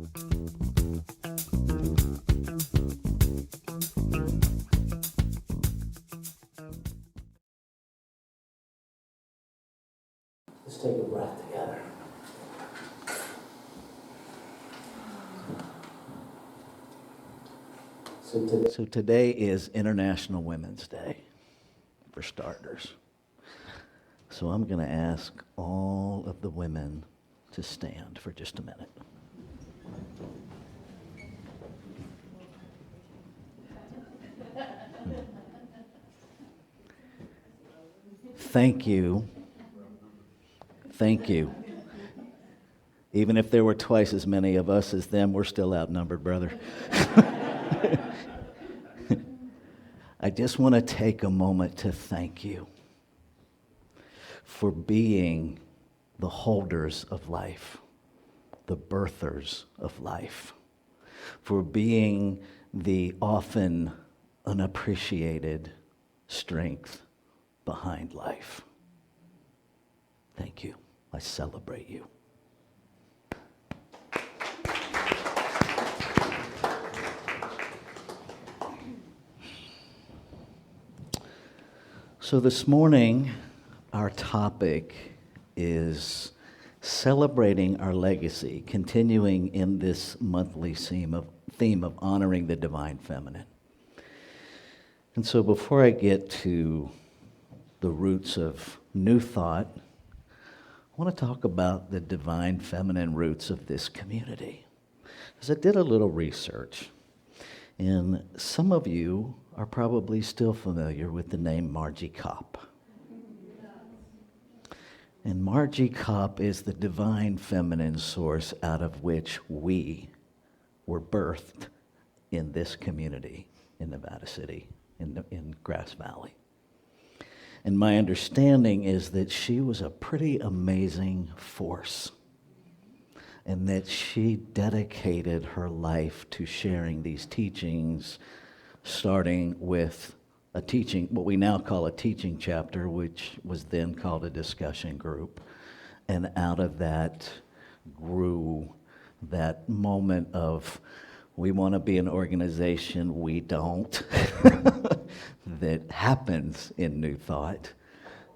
Let's take a breath together. So today is International Women's Day, for starters. So I'm going to ask all of the women to stand for just a minute. Thank you. Thank you. Even if there were twice as many of us as them, we're still outnumbered, brother. I just want to take a moment to thank you for being the holders of life, the birthers of life, for being the often unappreciated strength behind life. Thank you. I celebrate you. So this morning, our topic is celebrating our legacy, continuing in this monthly theme of honoring the divine feminine. And so before I get to the roots of New Thought, I want to talk about the divine feminine roots of this community. Because I did a little research, and some of you are probably still familiar with the name Margie Kopp. And Margie Kopp is the divine feminine source out of which we were birthed in this community in Nevada City, in Grass Valley. And my understanding is that she was a pretty amazing force, and that she dedicated her life to sharing these teachings, starting with a teaching, what we now call a teaching chapter, which was then called a discussion group. And out of that grew that moment of, we want to be an organization, we don't, that happens in New Thought.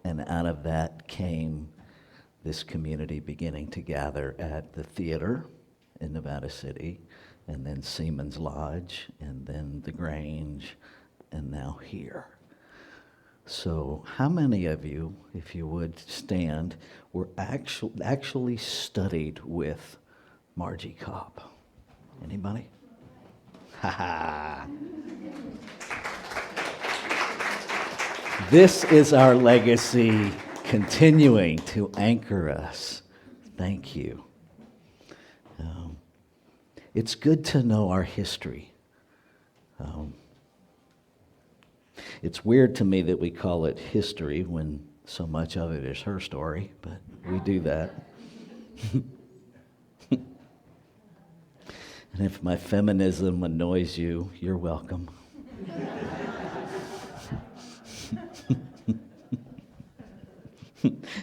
And out of that came this community beginning to gather at the theater in Nevada City, and then Seaman's Lodge, and then the Grange, and now here. So how many of you, if you would stand, were actually studied with Margie Kopp? Anybody? Ha ha. This is our legacy continuing to anchor us. Thank you. It's good to know our history. It's weird to me that we call it history when so much of it is her story, but we do that. And if my feminism annoys you, you're welcome.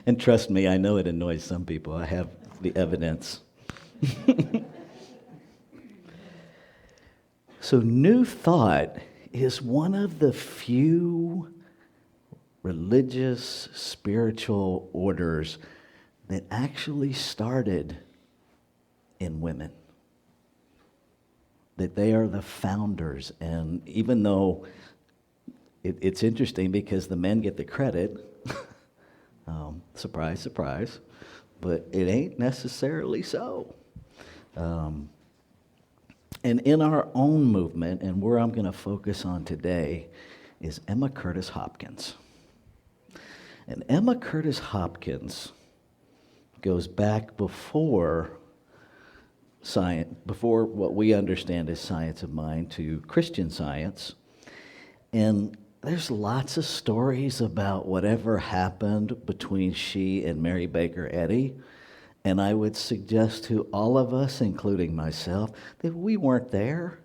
And trust me, I know it annoys some people. I have the evidence. So New Thought is one of the few religious, spiritual orders that actually started in women. That they are the founders. And even though it's interesting because the men get the credit, surprise, surprise, but it ain't necessarily so. And in our own movement, and where I'm going to focus on today, is Emma Curtis Hopkins. And Emma Curtis Hopkins goes back before science, before what we understand as science of mind, to Christian Science. And there's lots of stories about whatever happened between she and Mary Baker Eddy. And I would suggest to all of us, including myself, that we weren't there.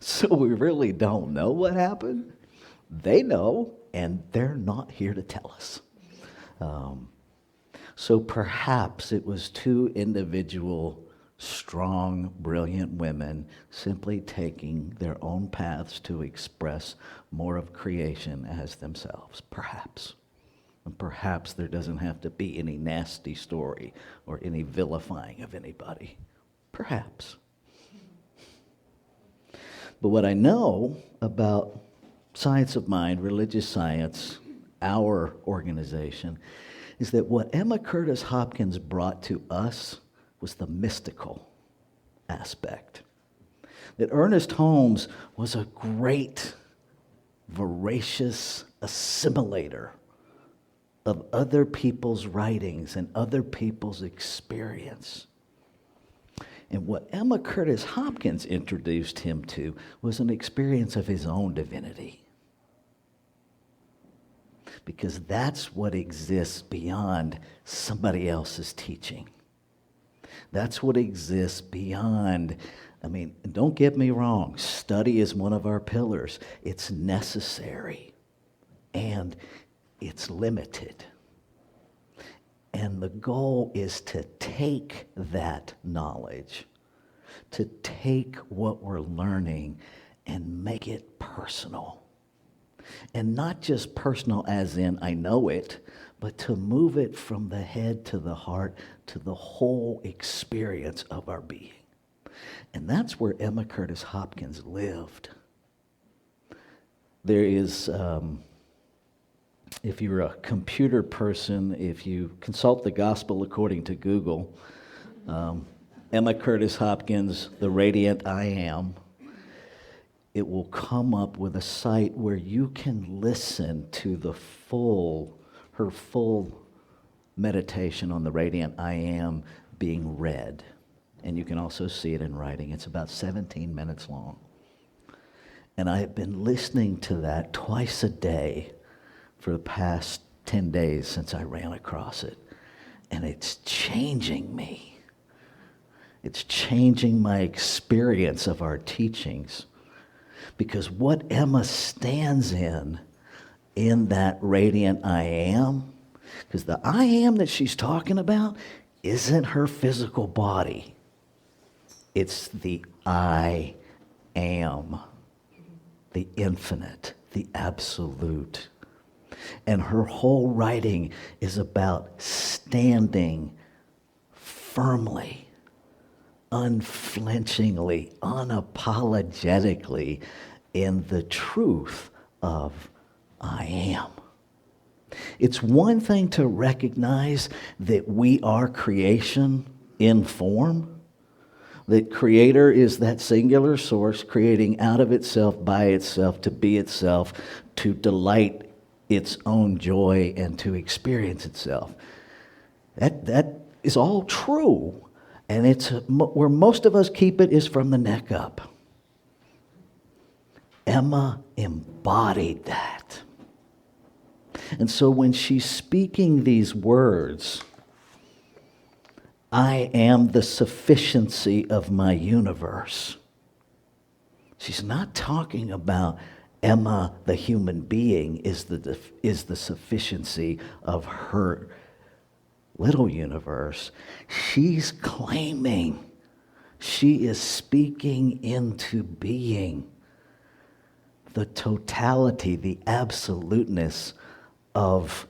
So we really don't know what happened. They know, and they're not here to tell us. So perhaps it was two individual strong, brilliant women simply taking their own paths to express more of creation as themselves, perhaps. And perhaps there doesn't have to be any nasty story or any vilifying of anybody. Perhaps. But what I know about science of mind, religious science, our organization, is that what Emma Curtis Hopkins brought to us was the mystical aspect. That Ernest Holmes was a great, voracious assimilator of other people's writings and other people's experience. And what Emma Curtis Hopkins introduced him to was an experience of his own divinity. Because that's what exists beyond somebody else's teaching. That's what exists beyond, don't get me wrong, study is one of our pillars. It's necessary and it's limited. And the goal is to take that knowledge, to take what we're learning and make it personal. And not just personal as in I know it, but to move it from the head to the heart to the whole experience of our being. And that's where Emma Curtis Hopkins lived. There is, if you're a computer person, if you consult the Gospel according to Google, Emma Curtis Hopkins, The Radiant I Am, it will come up with a site where you can listen to her full meditation on the Radiant I Am being read. And you can also see it in writing. It's about 17 minutes long. And I have been listening to that twice a day for the past 10 days since I ran across it. And it's changing me. It's changing my experience of our teachings. Because what Emma stands in that radiant I am, because the I am that she's talking about isn't her physical body. It's the I am, the infinite, the absolute. And her whole writing is about standing firmly, unflinchingly, unapologetically in the truth of I am. It's one thing to recognize that we are creation in form, that Creator is that singular source creating out of itself, by itself, to be itself, to delight its own joy and to experience itself. That is all true. And it's where most of us keep it is from the neck up. Emma embodied that. And so when she's speaking these words, I am the sufficiency of my universe. She's not talking about Emma, the human being, is the sufficiency of her little universe. She's claiming, she is speaking into being the totality, the absoluteness of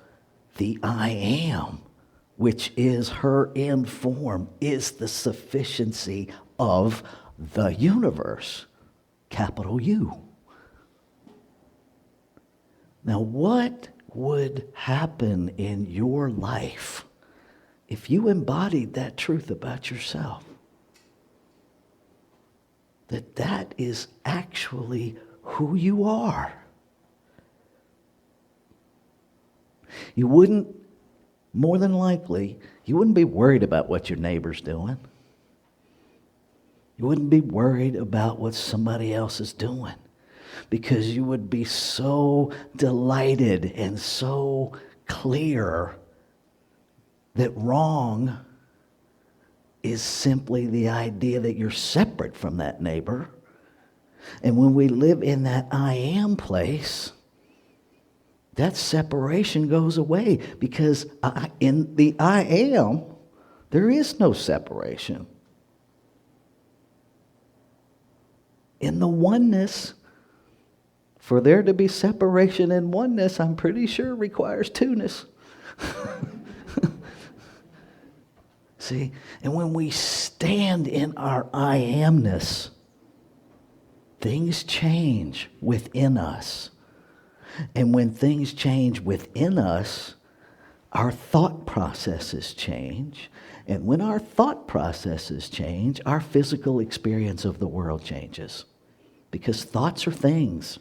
the I am, which is her in form, is the sufficiency of the universe, capital U. Now, what would happen in your life if you embodied that truth about yourself? That is actually who you are. You wouldn't, more than likely, you wouldn't be worried about what your neighbor's doing. You wouldn't be worried about what somebody else is doing, because you would be so delighted and so clear that wrong is simply the idea that you're separate from that neighbor. And when we live in that I am place, that separation goes away, because in the I am, there is no separation. in the oneness, for there to be separation in oneness, I'm pretty sure requires two-ness. See, and when we stand in our I amness, things change within us. And when things change within us, our thought processes change. And when our thought processes change, our physical experience of the world changes. Because thoughts are things.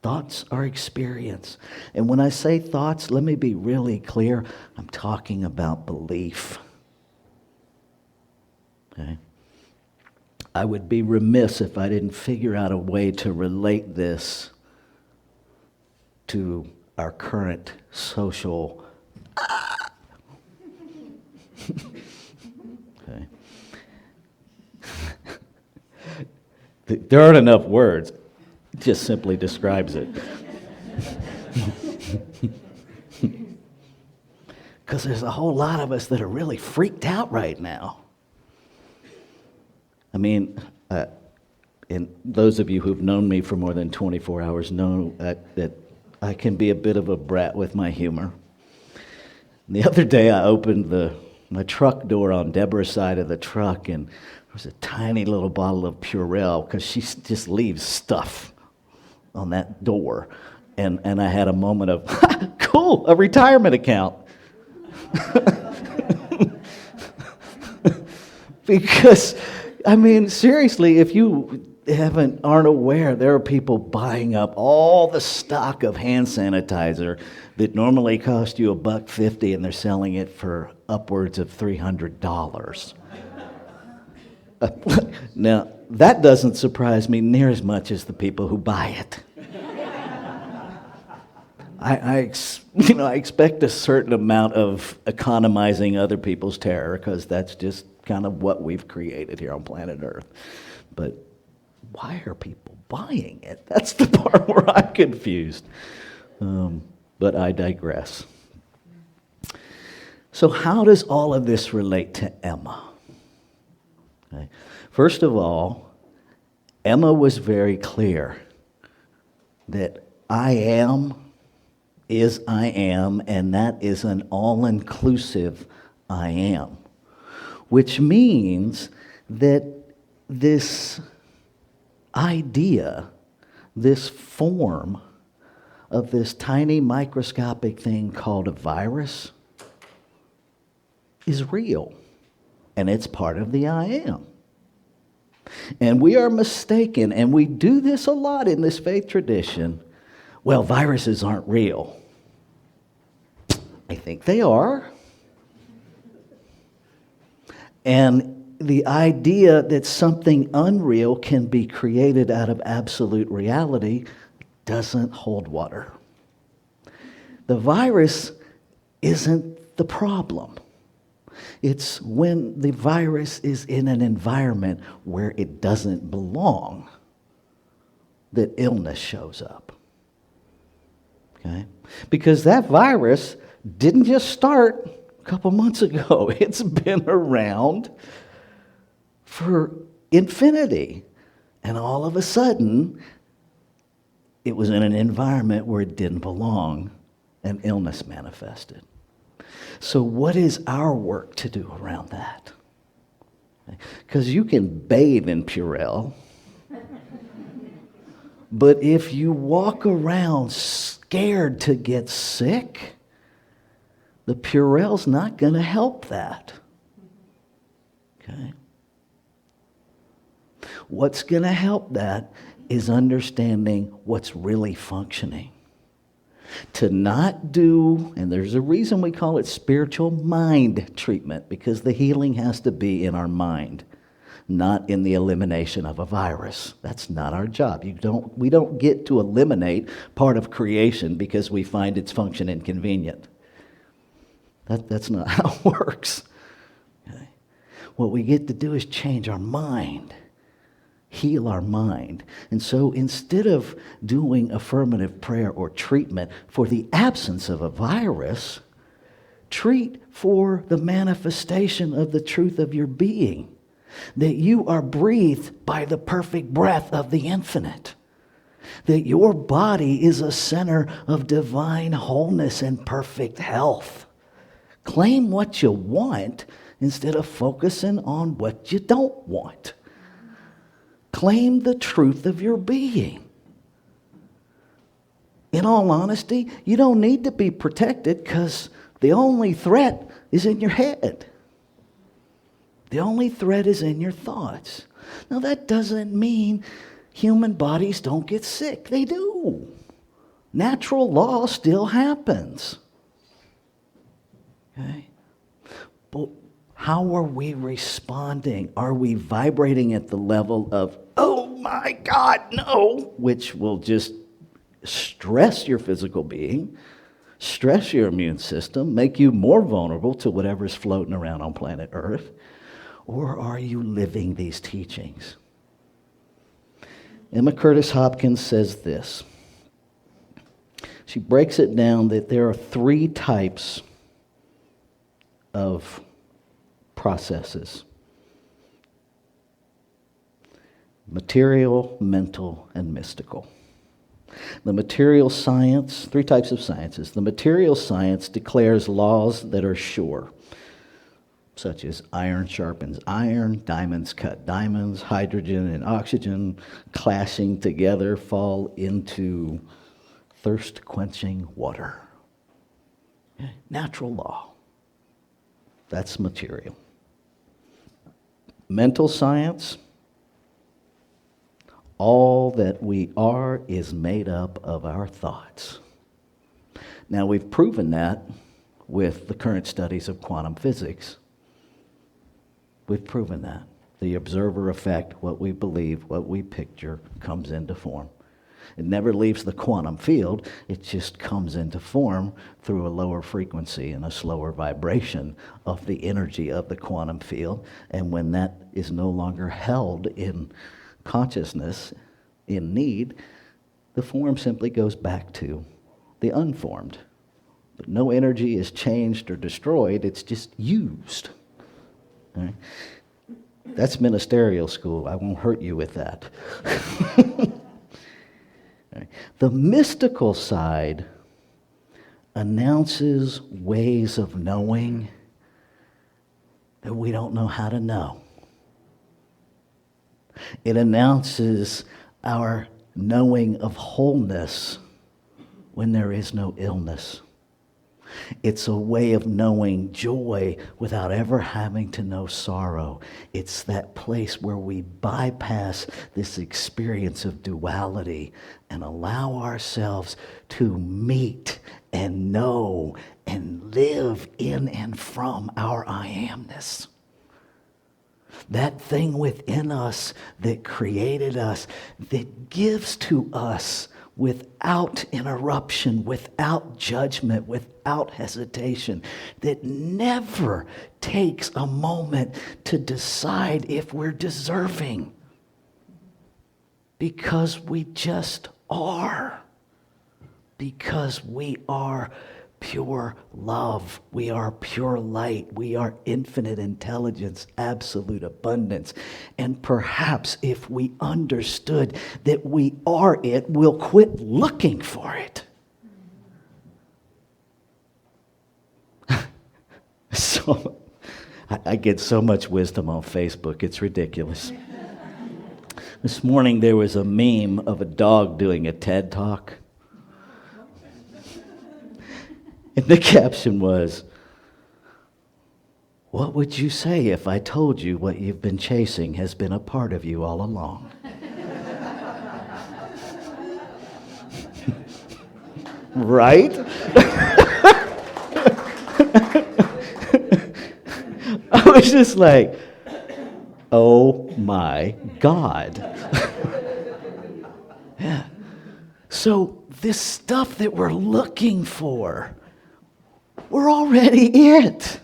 Thoughts are experience. And when I say thoughts, let me be really clear. I'm talking about belief. Okay? I would be remiss if I didn't figure out a way to relate this to our current social. Okay. There aren't enough words. It just simply describes it. Because there's a whole lot of us that are really freaked out right now. I mean, and those of you who've known me for more than 24 hours know that I can be a bit of a brat with my humor. And the other day I opened my truck door on Deborah's side of the truck, and there was a tiny little bottle of Purell, because she just leaves stuff on that door. And I had a moment of, cool, a retirement account. Because, I mean, seriously, if you aren't aware, there are people buying up all the stock of hand sanitizer that normally cost you $1.50, and they're selling it for upwards of $300. Now, that doesn't surprise me near as much as the people who buy it. I expect a certain amount of economizing other people's terror, because that's just kind of what we've created here on planet Earth. But why are people buying it? That's the part where I'm confused. But I digress. So how does all of this relate to Emma? Okay. First of all, Emma was very clear that I am is I am, and that is an all-inclusive I am, which means that this idea, this form of this tiny microscopic thing called a virus is real, and it's part of the I am. And we are mistaken, and we do this a lot in this faith tradition. Well, viruses aren't real. I think they are. And the idea that something unreal can be created out of absolute reality doesn't hold water. The virus isn't the problem. It's when the virus is in an environment where it doesn't belong that illness shows up. Okay? Because that virus didn't just start a couple months ago. It's been around for infinity. And all of a sudden, it was in an environment where it didn't belong, and illness manifested. So what is our work to do around that? Because you can bathe in Purell, but if you walk around scared to get sick, the Purell's not going to help that. Okay? What's going to help that is understanding what's really functioning. To not do, and there's a reason we call it spiritual mind treatment, because the healing has to be in our mind, not in the elimination of a virus. That's not our job. We don't get to eliminate part of creation because we find its function inconvenient. That's not how it works. Okay? What we get to do is change our mind. Heal our mind. And so instead of doing affirmative prayer or treatment for the absence of a virus, treat for the manifestation of the truth of your being. that you are breathed by the perfect breath of the infinite, that your body is a center of divine wholeness and perfect health. Claim what you want instead of focusing on what you don't want. Claim the truth of your being. In all honesty, you don't need to be protected because the only threat is in your head. The only threat is in your thoughts. Now, that doesn't mean human bodies don't get sick. They do. Natural law still happens. Okay? But how are we responding? Are we vibrating at the level of, oh my God, no, which will just stress your physical being, stress your immune system, make you more vulnerable to whatever's floating around on planet Earth? Or are you living these teachings? Emma Curtis Hopkins says this. She breaks it down that there are 3 types of processes: material, mental, and mystical. The material science, 3 types of sciences. The material science declares laws that are sure, such as iron sharpens iron, diamonds cut diamonds, hydrogen and oxygen clashing together fall into thirst-quenching water. Okay. Natural law. That's material. Mental science, all that we are is made up of our thoughts. Now, we've proven that with the current studies of quantum physics. We've proven that. The observer effect, what we believe, what we picture, comes into form. It never leaves the quantum field. It just comes into form through a lower frequency and a slower vibration of the energy of the quantum field. And when that is no longer held in consciousness, in need, the form simply goes back to the unformed. But no energy is changed or destroyed. It's just used. All right? That's ministerial school. I won't hurt you with that. Right. The mystical side announces ways of knowing that we don't know how to know. It announces our knowing of wholeness when there is no illness. It's a way of knowing joy without ever having to know sorrow. It's that place where we bypass this experience of duality and allow ourselves to meet and know and live in and from our I amness. That thing within us that created us, that gives to us without interruption, without judgment, without hesitation, that never takes a moment to decide if we're deserving. Because we just are. Because we are pure love. We are pure light. We are infinite intelligence, absolute abundance. And perhaps if we understood that we are it, we'll quit looking for it. So I get so much wisdom on Facebook, it's ridiculous. This morning there was a meme of a dog doing a TED Talk. And the caption was, "What would you say if I told you what you've been chasing has been a part of you all along?" Right? I was just like, oh my God. Yeah. So this stuff that we're looking for, we're already it.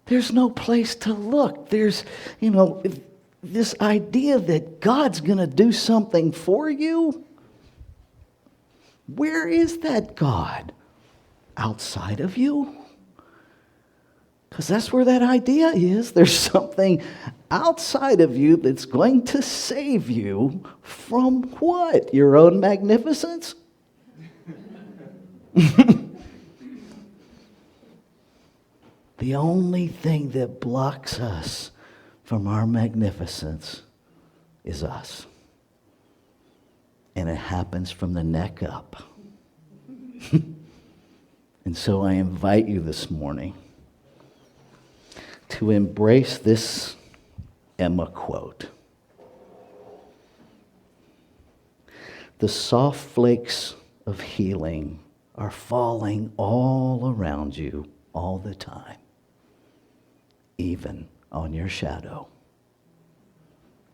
There's no place to look. There's, this idea that God's going to do something for you. Where is that God? Outside of you? Because that's where that idea is. There's something outside of you that's going to save you from what? Your own magnificence? The only thing that blocks us from our magnificence is us. And it happens from the neck up. And so I invite you this morning to embrace this Emma quote. The soft flakes of healing are falling all around you all the time, even on your shadow.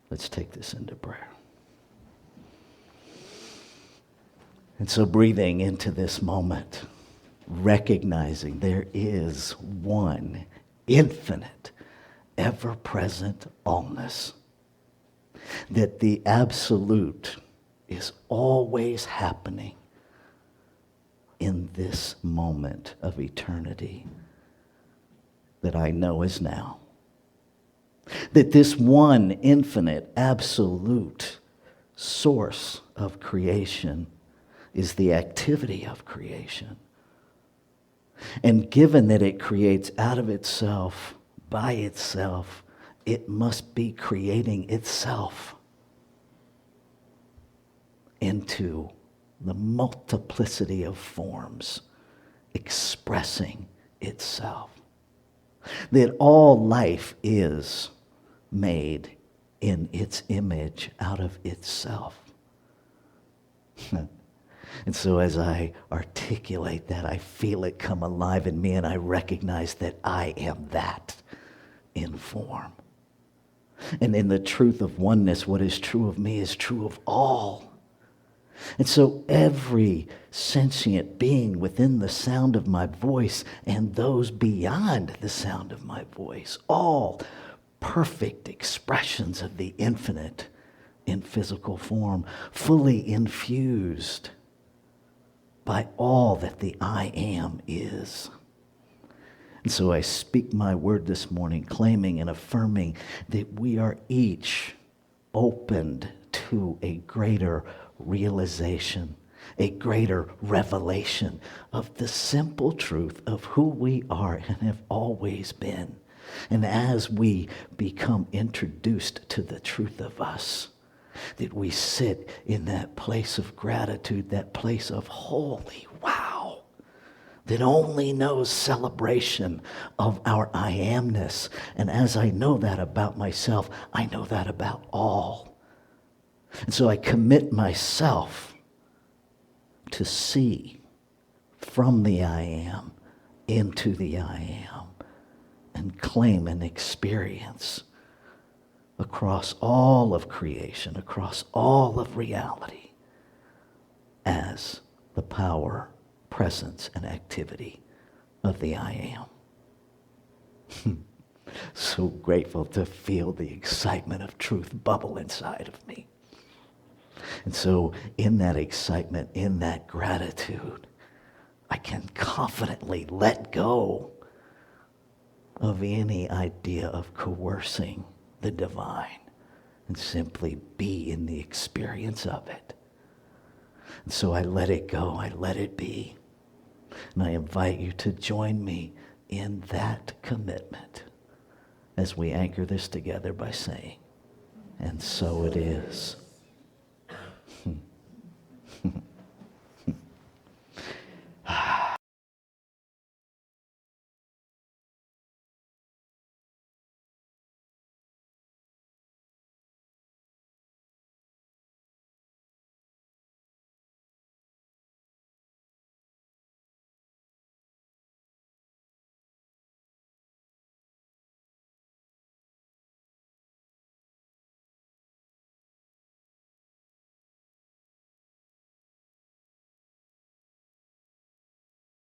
Let's take this into prayer. And so breathing into this moment, recognizing there is one infinite, ever-present allness, that the absolute is always happening in this moment of eternity that I know is now. That this one infinite, absolute source of creation is the activity of creation. And given that it creates out of itself, by itself, it must be creating itself into the multiplicity of forms, expressing itself. That all life is made in its image out of itself. And so as I articulate that, I feel it come alive in me, and I recognize that I am that in form. And in the truth of oneness, what is true of me is true of all. And so every sentient being within the sound of my voice and those beyond the sound of my voice, all perfect expressions of the infinite in physical form, fully infused by all that the I am is. And so I speak my word this morning, claiming and affirming that we are each opened to a greater realization, a greater revelation of the simple truth of who we are and have always been. And as we become introduced to the truth of us, that we sit in that place of gratitude, that place of holy wow, that only knows celebration of our I amness. And as I know that about myself, I know that about all. And so I commit myself to see from the I am into the I am and claim and experience across all of creation, across all of reality, as the power, presence, and activity of the I am. So grateful to feel the excitement of truth bubble inside of me. And so in that excitement, in that gratitude, I can confidently let go of any idea of coercing the divine and simply be in the experience of it. And so I let it go, I let it be. And I invite you to join me in that commitment as we anchor this together by saying, and so it is.